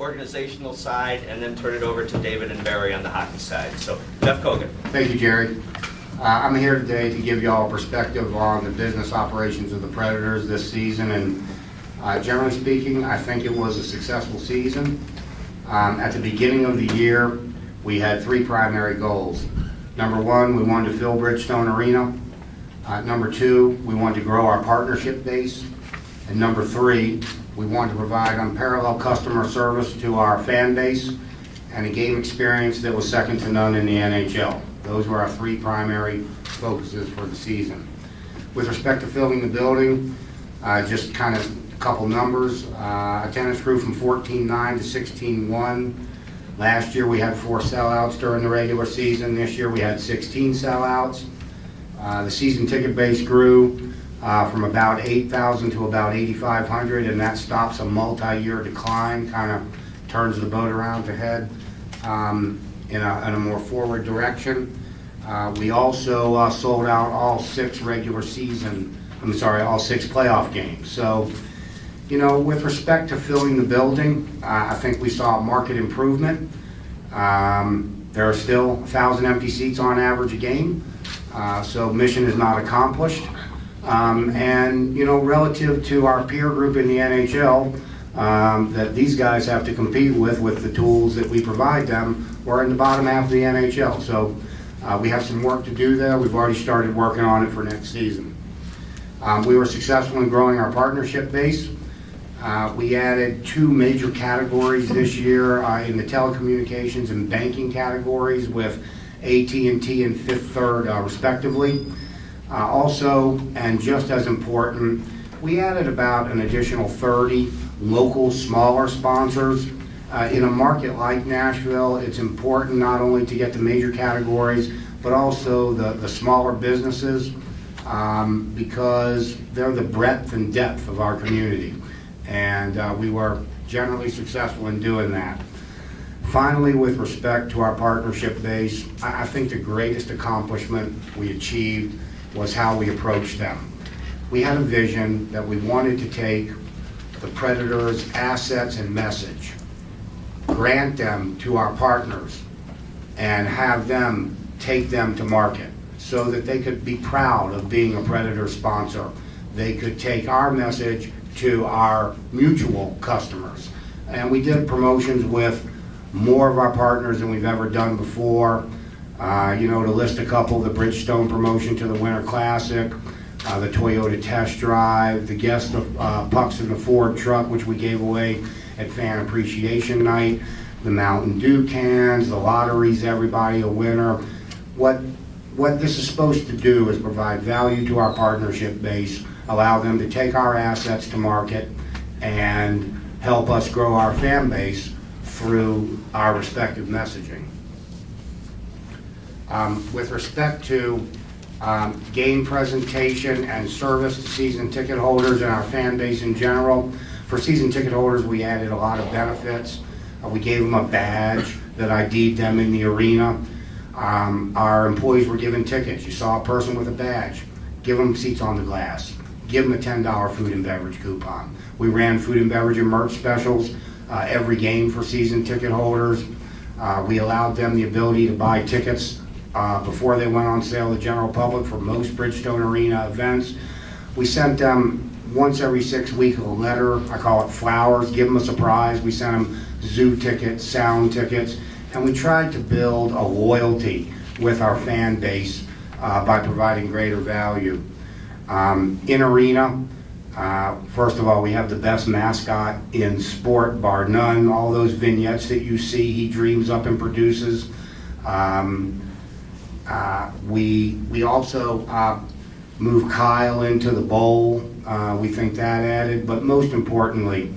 organizational side, and then turn it over to David and Barry on the hockey side. So, Jeff Cogen. Thank you, Jerry. I'm here today to give you all a perspective on the business operations of the Predators this season, and generally speaking, I think it was a successful season. At the beginning of the year, we had three primary goals. Number one, we wanted to fill Bridgestone Arena. Number two, we wanted to grow our partnership base. And number three, we wanted to provide unparalleled customer service to our fan base and a game experience that was second to none in the NHL. Those were our three primary focuses for the season. With respect to filling the building, just kind of a couple numbers. Attendance grew from 14.9 to 16.1. Last year we had 4 sellouts during the regular season. This year we had 16 sellouts. The season ticket base grew from about 8,000 to about 8,500, and that stops a multi-year decline, kind of turns the boat around to head in a more forward direction. We also sold out all 6 playoff games. So, you know, with respect to filling the building, I think we saw a market improvement. There are still 1,000 empty seats on average a game, so mission is not accomplished. And, you know, relative to our peer group in the NHL, that these guys have to compete with the tools that we provide them, we're in the bottom half of the NHL. So we have some work to do there. We've already started working on it for next season. We were successful in growing our partnership base. We added 2 major categories this year in the telecommunications and banking categories with AT&T and Fifth Third respectively. Also, and just as important, we added about an additional 30 local smaller sponsors. In a market like Nashville, it's important not only to get the major categories, but also the smaller businesses, because they're the breadth and depth of our community. And we were generally successful in doing that. Finally, with respect to our partnership base, I think the greatest accomplishment we achieved was how we approached them. We had a vision that we wanted to take the Predators' assets and message, grant them to our partners, and have them take them to market so that they could be proud of being a Predator sponsor. They could take our message to our mutual customers. And we did promotions with more of our partners than we've ever done before. You know, to list a couple, the Bridgestone promotion to the Winter Classic, the Toyota Test Drive, the guest of pucks in the Ford truck, which we gave away at Fan Appreciation Night, the Mountain Dew cans, the lotteries, everybody a winner. What this is supposed to do is provide value to our partnership base, allow them to take our assets to market, and help us grow our fan base through our respective messaging. With respect to game presentation and service to season ticket holders and our fan base in general, for season ticket holders we added a lot of benefits. We gave them a badge that ID'd them in the arena. Our employees were given tickets. You saw a person with a badge, give them seats on the glass. Give them a $10 food and beverage coupon. We ran food and beverage and merch specials every game for season ticket holders. We allowed them the ability to buy tickets before they went on sale to the general public for most Bridgestone Arena events. We sent them once every 6 weeks a letter, I call it flowers, give them a surprise. We sent them zoo tickets, sound tickets, and we tried to build a loyalty with our fan base by providing greater value. In arena, first of all, we have the best mascot in sport, bar none. All those vignettes that you see, he dreams up and produces. We also moved Kyle into the bowl. We think that added, but most importantly,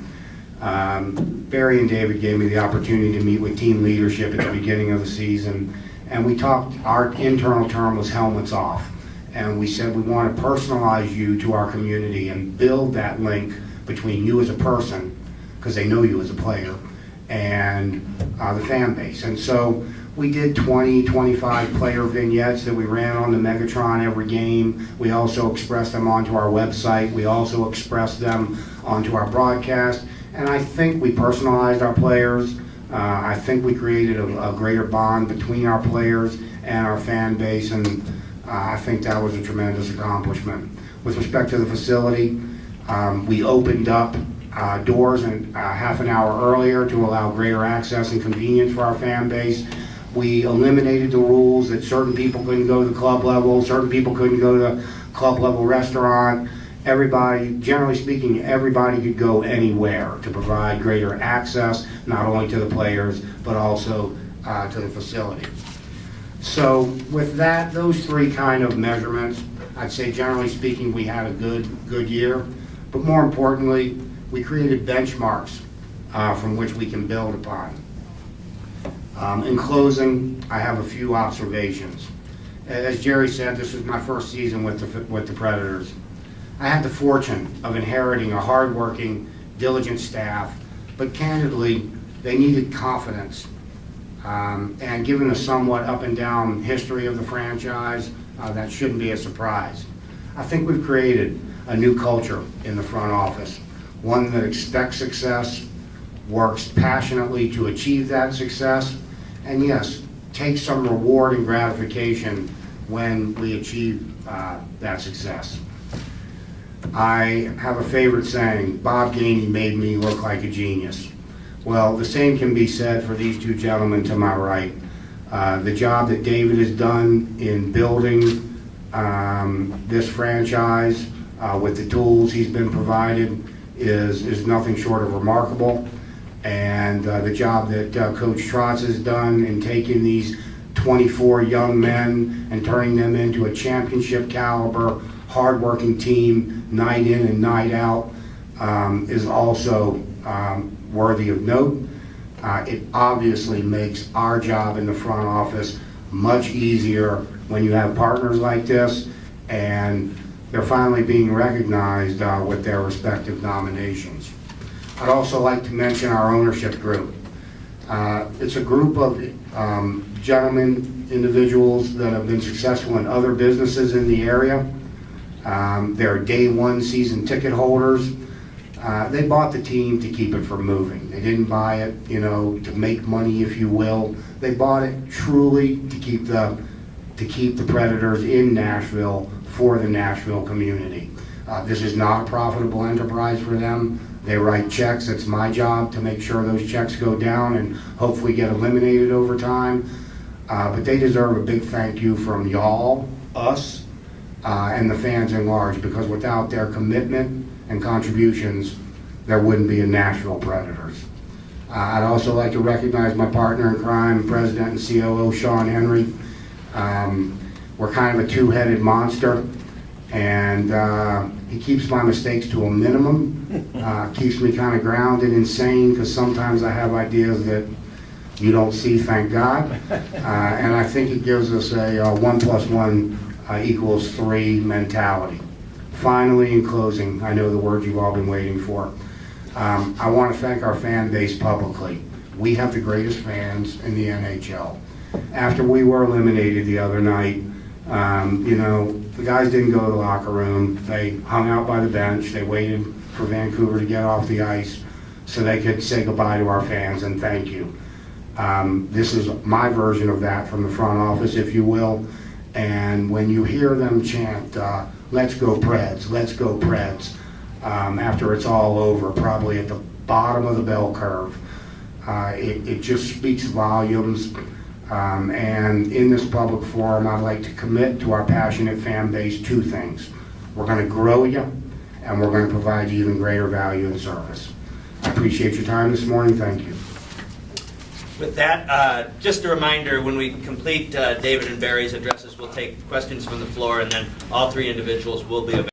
Barry and David gave me the opportunity to meet with team leadership at the beginning of the season, and we talked, our internal term was helmets off. And we said we want to personalize you to our community and build that link between you as a person, because they know you as a player, and the fan base. And so we did 20, 25 player vignettes that we ran on the Megatron every game. We also expressed them onto our website. We also expressed them onto our broadcast. And I think we personalized our players. I think we created a greater bond between our players and our fan base, and I think that was a tremendous accomplishment. With respect to the facility, we opened up doors half an hour earlier to allow greater access and convenience for our fan base. We eliminated the rules that certain people couldn't go to the club level, certain people couldn't go to the club level restaurant. Everybody, generally speaking, everybody could go anywhere to provide greater access, not only to the players, but also to the facility. So with that, those three kind of measurements, I'd say generally speaking, we had a good year. But more importantly, we created benchmarks from which we can build upon. In closing, I have a few observations. As Jerry said, this was my first season with the Predators. I had the fortune of inheriting a hardworking, diligent staff, but candidly, they needed confidence. And given the somewhat up and down history of the franchise, that shouldn't be a surprise. I think we've created a new culture in the front office, one that expects success, works passionately to achieve that success, and yes, takes some reward and gratification when we achieve that success. I have a favorite saying, Bob Gainey made me look like a genius. Well, the same can be said for these two gentlemen to my right. The job that David has done in building this franchise with the tools he's been provided is nothing short of remarkable. And the job that Coach Trotz has done in taking these 24 young men and turning them into a championship caliber, hardworking team, night in and night out, is also worthy of note. It obviously makes our job in the front office much easier when you have partners like this, and they're finally being recognized with their respective nominations. I'd also like to mention our ownership group. It's a group of gentlemen, individuals that have been successful in other businesses in the area. They're day one season ticket holders. They bought the team to keep it from moving. They didn't buy it, to make money, if you will. They bought it truly to keep the Predators in Nashville for the Nashville community. This is not a profitable enterprise for them. They write checks. It's my job to make sure those checks go down and hopefully get eliminated over time. But they deserve a big thank you from y'all, us, and the fans in large, because without their commitment and contributions, there wouldn't be a Nashville Predators. I'd also like to recognize my partner in crime, President and COO Sean Henry. We're kind of a two-headed monster, and he keeps my mistakes to a minimum, keeps me kind of grounded and sane, because sometimes I have ideas that you don't see, thank God. And I think it gives us a 1 + 1 = 3 mentality. Finally, in closing, I know the words you've all been waiting for. I want to thank our fan base publicly. We have the greatest fans in the NHL. After we were eliminated the other night, the guys didn't go to the locker room. They hung out by the bench. They waited for Vancouver to get off the ice so they could say goodbye to our fans and thank you. This is my version of that from the front office, if you will. And when you hear them chant, let's go Preds, let's go Preds, after it's all over, probably at the bottom of the bell curve, it just speaks volumes. And in this public forum, I'd like to commit to our passionate fan base 2 things. We're going to grow you, and we're going to provide you even greater value and service. I appreciate your time this morning. Thank you. With that, just a reminder, when we complete David and Barry's addresses, we'll take questions from the floor, and then all 3 individuals will be available.